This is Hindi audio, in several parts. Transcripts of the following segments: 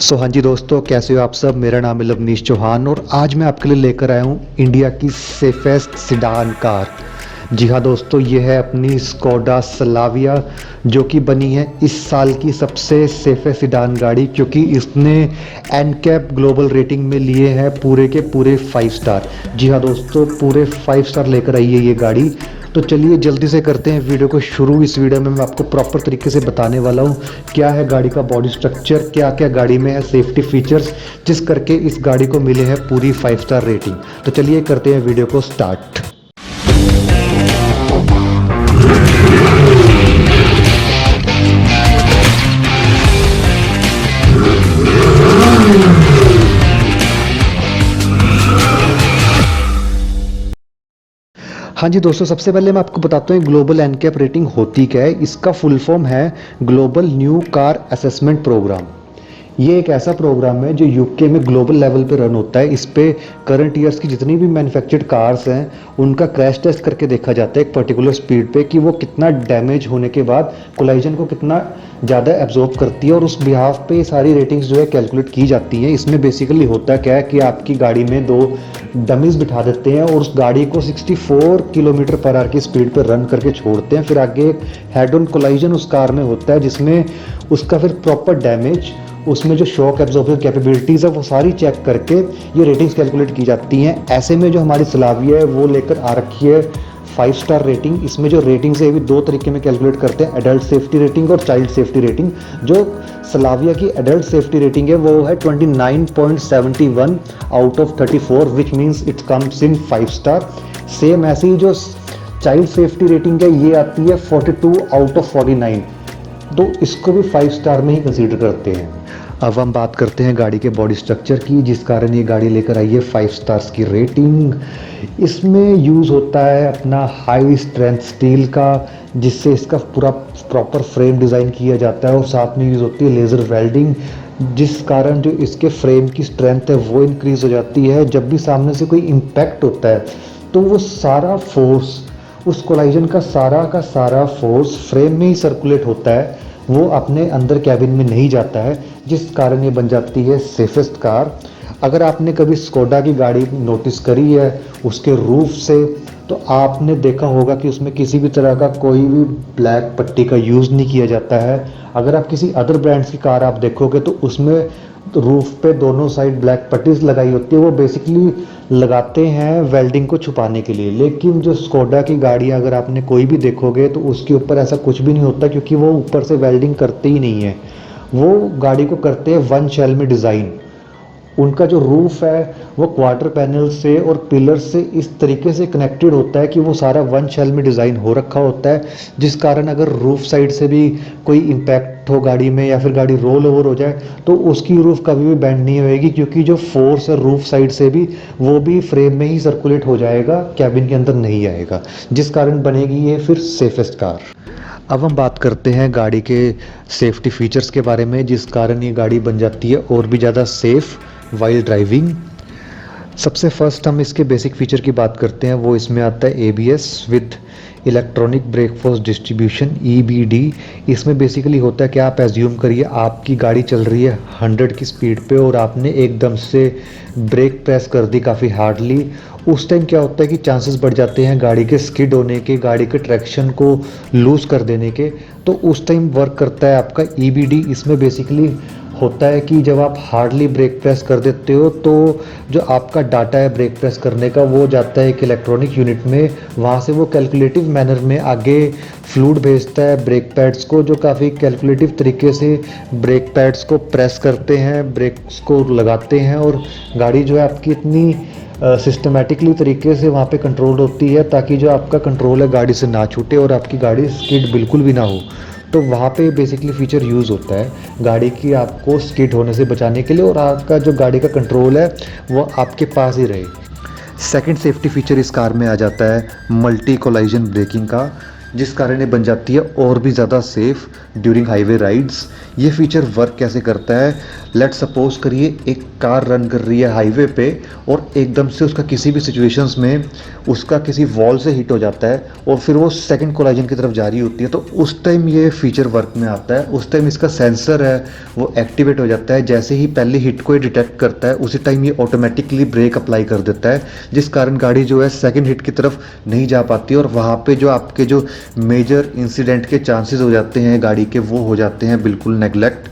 हाँ जी दोस्तों, कैसे हो आप सब। मेरा नाम है लवनीश चौहान और आज मैं आपके लिए लेकर आया हूँ इंडिया की सेफेस्ट सिडान कार। जी हाँ दोस्तों, ये है अपनी स्कोडा स्लाविया जो कि बनी है इस साल की सबसे सेफेस्ट सिडान गाड़ी, क्योंकि इसने एनकैप ग्लोबल रेटिंग में लिए हैं पूरे के पूरे 5 स्टार। जी हाँ दोस्तों, पूरे 5 स्टार लेकर आई है ये गाड़ी। तो चलिए जल्दी से करते हैं वीडियो को शुरू। इस वीडियो में मैं आपको प्रॉपर तरीके से बताने वाला हूँ क्या है गाड़ी का बॉडी स्ट्रक्चर, क्या क्या गाड़ी में है सेफ्टी फीचर्स, जिस करके इस गाड़ी को मिले हैं पूरी 5 स्टार रेटिंग। तो चलिए करते हैं वीडियो को स्टार्ट। हाँ जी दोस्तों, सबसे पहले मैं आपको बताता हूँ ग्लोबल एनकैप रेटिंग होती क्या है। इसका फुल फॉर्म है global new car assessment programme. ये एक ऐसा प्रोग्राम है जो यूके में ग्लोबल लेवल पे रन होता है। इस पे करंट ईयर्स की जितनी भी मैन्युफैक्चर्ड कार्स हैं उनका क्रैश टेस्ट करके देखा जाता है एक पर्टिकुलर स्पीड पे कि वो कितना डैमेज होने के बाद कोलाइजन को कितना ज़्यादा एब्जॉर्ब करती है, और उस बिहाफ पे सारी रेटिंग्स जो है कैलकुलेट की जाती हैं। इसमें बेसिकली होता क्या है कि आपकी गाड़ी में 2 डमीज बिठा देते हैं और उस गाड़ी को 64 किलोमीटर पर आवर की स्पीड पर रन करके छोड़ते हैं। फिर आगे हेड ऑन कोलाइजन उस कार में होता है जिसमें उसका फिर प्रॉपर डैमेज, उसमें जो शॉक एब्जॉर्बिंग कैपेबिलिटीज़ है वो सारी चेक करके ये रेटिंग्स कैलकुलेट की जाती हैं। ऐसे में जो हमारी स्लाविया है वो लेकर आ रखी है 5 स्टार रेटिंग। इसमें जो रेटिंग्स है ये भी 2 तरीके में कैलकुलेट करते हैं, एडल्ट सेफ्टी रेटिंग और चाइल्ड सेफ्टी रेटिंग। जो स्लाविया की एडल्ट सेफ्टी रेटिंग है वो है 29.71 out of 34, which means it comes in 5 star. Same ऐसे ही जो चाइल्ड सेफ्टी रेटिंग है ये आती है 42 आउट ऑफ 49, तो इसको भी 5 स्टार में ही कंसीडर करते हैं। अब हम बात करते हैं गाड़ी के बॉडी स्ट्रक्चर की, जिस कारण ये गाड़ी लेकर आई है 5 स्टार्स की रेटिंग। इसमें यूज़ होता है अपना हाई स्ट्रेंथ स्टील का, जिससे इसका पूरा प्रॉपर फ्रेम डिज़ाइन किया जाता है, और साथ में यूज़ होती है लेज़र वेल्डिंग, जिस कारण जो इसके फ्रेम की स्ट्रेंथ है वो इंक्रीज़ हो जाती है। जब भी सामने से कोई इम्पैक्ट होता है तो वो सारा फोर्स, उस कोलाइजन का सारा फोर्स फ्रेम में ही सर्कुलेट होता है, वो अपने अंदर कैबिन में नहीं जाता है, जिस कारण ये बन जाती है सेफेस्ट कार। अगर आपने कभी स्कोडा की गाड़ी नोटिस करी है उसके रूफ से, तो आपने देखा होगा कि उसमें किसी भी तरह का कोई भी ब्लैक पट्टी का यूज़ नहीं किया जाता है। अगर आप किसी अदर ब्रांड्स की कार आप देखोगे तो उसमें रूफ पे दोनों साइड ब्लैक पट्टीज लगाई होती है, वो बेसिकली लगाते हैं वेल्डिंग को छुपाने के लिए। लेकिन जो स्कोडा की गाड़ी अगर आपने कोई भी देखोगे तो उसके ऊपर ऐसा कुछ भी नहीं होता, क्योंकि वो ऊपर से वेल्डिंग करते ही नहीं है। वो गाड़ी को करते हैं वन शेल में डिज़ाइन। उनका जो रूफ है वो क्वार्टर पैनल से और पिलर से इस तरीके से कनेक्टेड होता है कि वो सारा वन शेल में डिज़ाइन हो रखा होता है, जिस कारण अगर रूफ साइड से भी कोई इम्पैक्ट हो गाड़ी में या फिर गाड़ी रोल ओवर हो जाए तो उसकी रूफ कभी भी बेंड नहीं होएगी, क्योंकि जो फोर्स है रूफ साइड से भी वो भी फ्रेम में ही सर्कुलेट हो जाएगा, कैबिन के अंदर नहीं आएगा, जिस कारण बनेगी ये फिर सेफेस्ट कार। अब हम बात करते हैं गाड़ी के सेफ्टी फीचर्स के बारे में, जिस कारण ये गाड़ी बन जाती है और भी ज़्यादा सेफ़ वाइल ड्राइविंग। सबसे फर्स्ट हम इसके बेसिक फीचर की बात करते हैं, वो इसमें आता है ABS with electronic brake force distribution, EBD। इसमें बेसिकली होता है कि आप एज्यूम करिए आपकी गाड़ी चल रही है 100 की स्पीड पे और आपने एकदम से ब्रेक प्रेस कर दी काफ़ी हार्डली। उस टाइम क्या होता है कि चांसेस बढ़ जाते हैं गाड़ी के स्किड होने के, गाड़ी के ट्रैक्शन को लूज़ कर देने के। तो उस टाइम वर्क करता है आपका EBD। इसमें बेसिकली होता है कि जब आप हार्डली ब्रेक प्रेस कर देते हो तो जो आपका डाटा है ब्रेक प्रेस करने का वो जाता है एक इलेक्ट्रॉनिक यूनिट में, वहाँ से वो कैलकुलेटिव मैनर में आगे फ्लूइड भेजता है ब्रेक पैड्स को, जो काफ़ी कैलकुलेटिव तरीके से ब्रेक पैड्स को प्रेस करते हैं, ब्रेक्स को लगाते हैं, और गाड़ी जो है आपकी इतनी सिस्टमेटिकली तरीके से वहाँ पे कंट्रोल होती है ताकि जो आपका कंट्रोल है गाड़ी से ना छूटे और आपकी गाड़ी स्किड बिल्कुल भी ना हो। तो वहाँ पे बेसिकली फीचर यूज़ होता है गाड़ी की आपको स्किड होने से बचाने के लिए, और आपका जो गाड़ी का कंट्रोल है वो आपके पास ही रहे। सेकंड सेफ्टी फीचर इस कार में आ जाता है मल्टी कोलाइजन ब्रेकिंग का। जिस कारण ये बन जाती है और भी ज़्यादा सेफ़ ड्यूरिंग हाईवे राइड्स। ये फीचर वर्क कैसे करता है, लेट्स सपोज करिए एक कार रन कर रही है हाईवे पे और एकदम से उसका किसी भी सिचुएशंस में उसका किसी वॉल से हिट हो जाता है और फिर वो सेकंड कोलाइजन की तरफ जा रही होती है, तो उस टाइम ये फीचर वर्क में आता है। उस टाइम इसका सेंसर है वो एक्टिवेट हो जाता है। जैसे ही पहले हिट को ये डिटेक्ट करता है उसी टाइम ये ऑटोमेटिकली ब्रेक अप्लाई कर देता है, जिस कारण गाड़ी जो है सेकंड हिट की तरफ नहीं जा पाती और वहाँ पे जो आपके जो मेजर इंसिडेंट के चांसेस हो जाते हैं गाड़ी के, वो हो जाते हैं बिल्कुल नेगलेक्ट।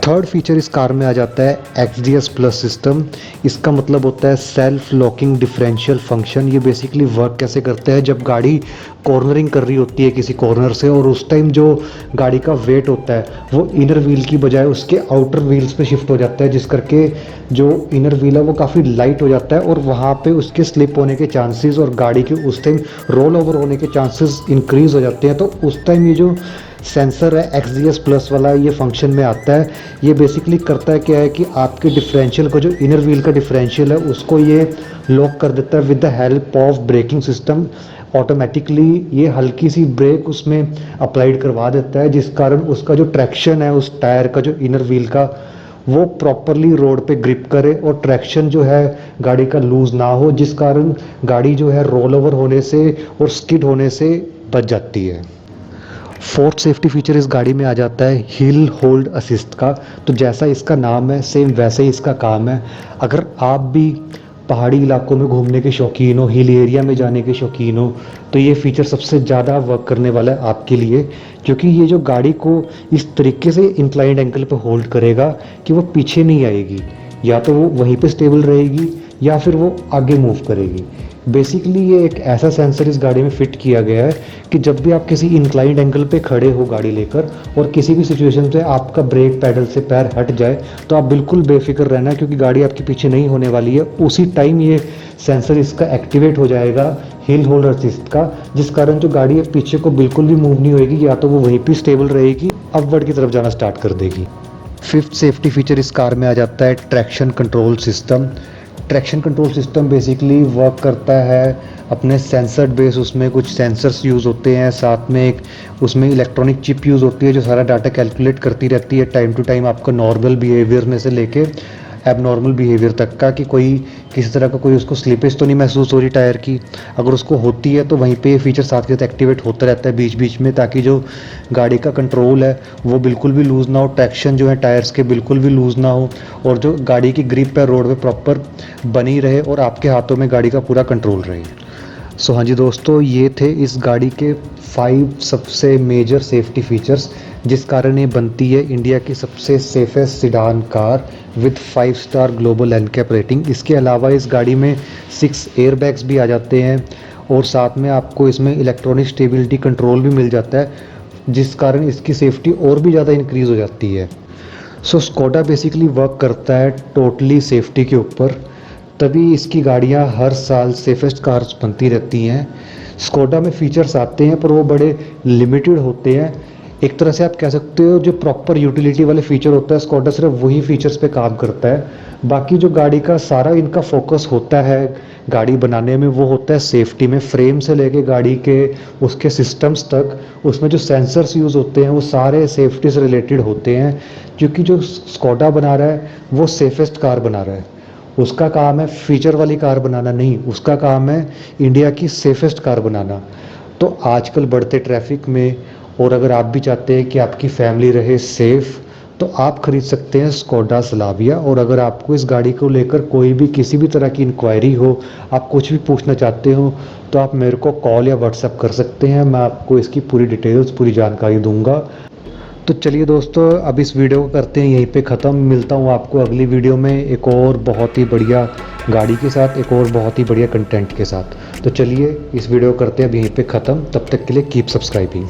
थर्ड फीचर इस कार में आ जाता है XDS प्लस सिस्टम। इसका मतलब होता है सेल्फ लॉकिंग डिफरेंशियल फंक्शन। ये बेसिकली वर्क कैसे करता है, जब गाड़ी कॉर्नरिंग कर रही होती है किसी कॉर्नर से और उस टाइम जो गाड़ी का वेट होता है वो इनर व्हील की बजाय उसके आउटर व्हील्स पे शिफ्ट हो जाता है, जिस करके जो इनर व्हील है वो काफ़ी लाइट हो जाता है और वहाँ पे उसके स्लिप होने के चांसेस और गाड़ी के उस टाइम रोल ओवर होने के चांसेस इंक्रीज हो जाते हैं। तो उस टाइम ये जो सेंसर है XDS प्लस वाला ये फंक्शन में आता है। ये बेसिकली करता है क्या है कि आपके डिफरेंशियल को, जो इनर व्हील का डिफरेंशियल है उसको ये लॉक कर देता है with the help of braking system. Automatically ये हल्की सी ब्रेक उसमें अप्लाइड करवा देता है, जिस कारण उसका जो ट्रैक्शन है उस टायर का, जो इनर व्हील का, वो प्रॉपरली रोड पे ग्रिप करे और ट्रैक्शन जो है गाड़ी का लूज ना हो, जिस कारण गाड़ी जो है रोल ओवर होने से और स्किड होने से बच जाती है। फोर्थ सेफ्टी फीचर इस गाड़ी में आ जाता है हिल होल्ड असिस्ट का। तो जैसा इसका नाम है सेम वैसे ही इसका काम है। अगर आप भी पहाड़ी इलाकों में घूमने के शौकीन हो, हिल एरिया में जाने के शौकीन हो, तो ये फीचर सबसे ज़्यादा वर्क करने वाला है आपके लिए, क्योंकि ये जो गाड़ी को इस तरीके से इंक्लाइंड एंगल पे होल्ड करेगा कि वो पीछे नहीं आएगी, या तो वो वहीं पे स्टेबल रहेगी या फिर वो आगे मूव करेगी। बेसिकली ये एक ऐसा सेंसर इस गाड़ी में फिट किया गया है कि जब भी आप किसी इंक्लाइंड एंगल पे खड़े हो गाड़ी लेकर और किसी भी सिचुएशन से आपका ब्रेक पैडल से पैर हट जाए तो आप बिल्कुल बेफिक्र रहना, क्योंकि गाड़ी आपके पीछे नहीं होने वाली है। उसी टाइम ये सेंसर इसका एक्टिवेट हो जाएगा हिल होल्ड असिस्ट का, जिस कारण जो गाड़ी है पीछे को बिल्कुल भी मूव नहीं होएगी, या तो वो वहीं पर स्टेबल रहेगी, अपवर्ड की तरफ जाना स्टार्ट कर देगी। फिफ्थ सेफ्टी फीचर इस कार में आ जाता है traction control system. Traction control system basically work करता है अपने सेंसर बेस, उसमें कुछ सेंसर्स यूज़ होते हैं, साथ में एक उसमें इलेक्ट्रॉनिक चिप यूज़ होती है जो सारा डाटा कैलकुलेट करती रहती है टाइम टू टाइम आपका नॉर्मल बिहेवियर में से लेके एबनॉर्मल बिहेवियर तक का, कि कोई किसी तरह का कोई उसको स्लिपेज तो नहीं महसूस हो रही टायर की। अगर उसको होती है तो वहीं पे ये फीचर साथ के साथ एक्टिवेट होता रहता है बीच बीच में, ताकि जो गाड़ी का कंट्रोल है वो बिल्कुल भी लूज़ ना हो, ट्रैक्शन जो है टायर्स के बिल्कुल भी लूज़ ना हो और जो गाड़ी की ग्रिप है रोड पे प्रॉपर बनी रहे और आपके हाथों में गाड़ी का पूरा कंट्रोल रहे। सो हाँ जी दोस्तों, ये थे इस गाड़ी के 5 सबसे मेजर सेफ्टी फीचर्स, जिस कारण ये बनती है इंडिया की सबसे safest sedan car with 5 star global NCAP rating. इसके अलावा इस गाड़ी में 6 एयरबैग्स भी आ जाते हैं और साथ में आपको इसमें इलेक्ट्रॉनिक स्टेबिलिटी कंट्रोल भी मिल जाता है, जिस कारण इसकी सेफ्टी और भी ज़्यादा इंक्रीज़ हो जाती है। सो स्कोडा बेसिकली वर्क करता है टोटली सेफ्टी के ऊपर, तभी इसकी गाड़ियाँ हर साल सेफेस्ट कार्स बनती रहती हैं। स्कोडा में फीचर्स आते हैं पर वो बड़े लिमिटेड होते हैं। एक तरह से आप कह सकते हो जो प्रॉपर यूटिलिटी वाले फीचर होता है स्कोडा सिर्फ वही फीचर्स पे काम करता है। बाकी जो गाड़ी का सारा इनका फोकस होता है गाड़ी बनाने में वो होता है सेफ्टी में, फ्रेम से लेके गाड़ी के उसके सिस्टम्स तक, उसमें जो सेंसर्स यूज़ होते हैं वो सारे सेफ्टी से रिलेटेड होते हैं, क्योंकि जो स्कोडा बना रहा है वो सेफेस्ट कार बना रहा है। उसका काम है फीचर वाली कार बनाना नहीं, उसका काम है इंडिया की सेफेस्ट कार बनाना। तो आजकल बढ़ते ट्रैफिक में, और अगर आप भी चाहते हैं कि आपकी फैमिली रहे सेफ़, तो आप खरीद सकते हैं स्कोडा स्लाविया। और अगर आपको इस गाड़ी को लेकर कोई भी किसी भी तरह की इंक्वायरी हो, आप कुछ भी पूछना चाहते हो, तो आप मेरे को कॉल या व्हाट्सएप कर सकते हैं। मैं आपको इसकी पूरी डिटेल्स, पूरी जानकारी दूंगा। तो चलिए दोस्तों, अब इस वीडियो को करते हैं यहीं पे ख़त्म। मिलता हूँ आपको अगली वीडियो में एक और बहुत ही बढ़िया गाड़ी के साथ, एक और बहुत ही बढ़िया कंटेंट के साथ। तो चलिए इस वीडियो को करते हैं अब यहीं पे ख़त्म। तब तक के लिए कीप सब्सक्राइबिंग।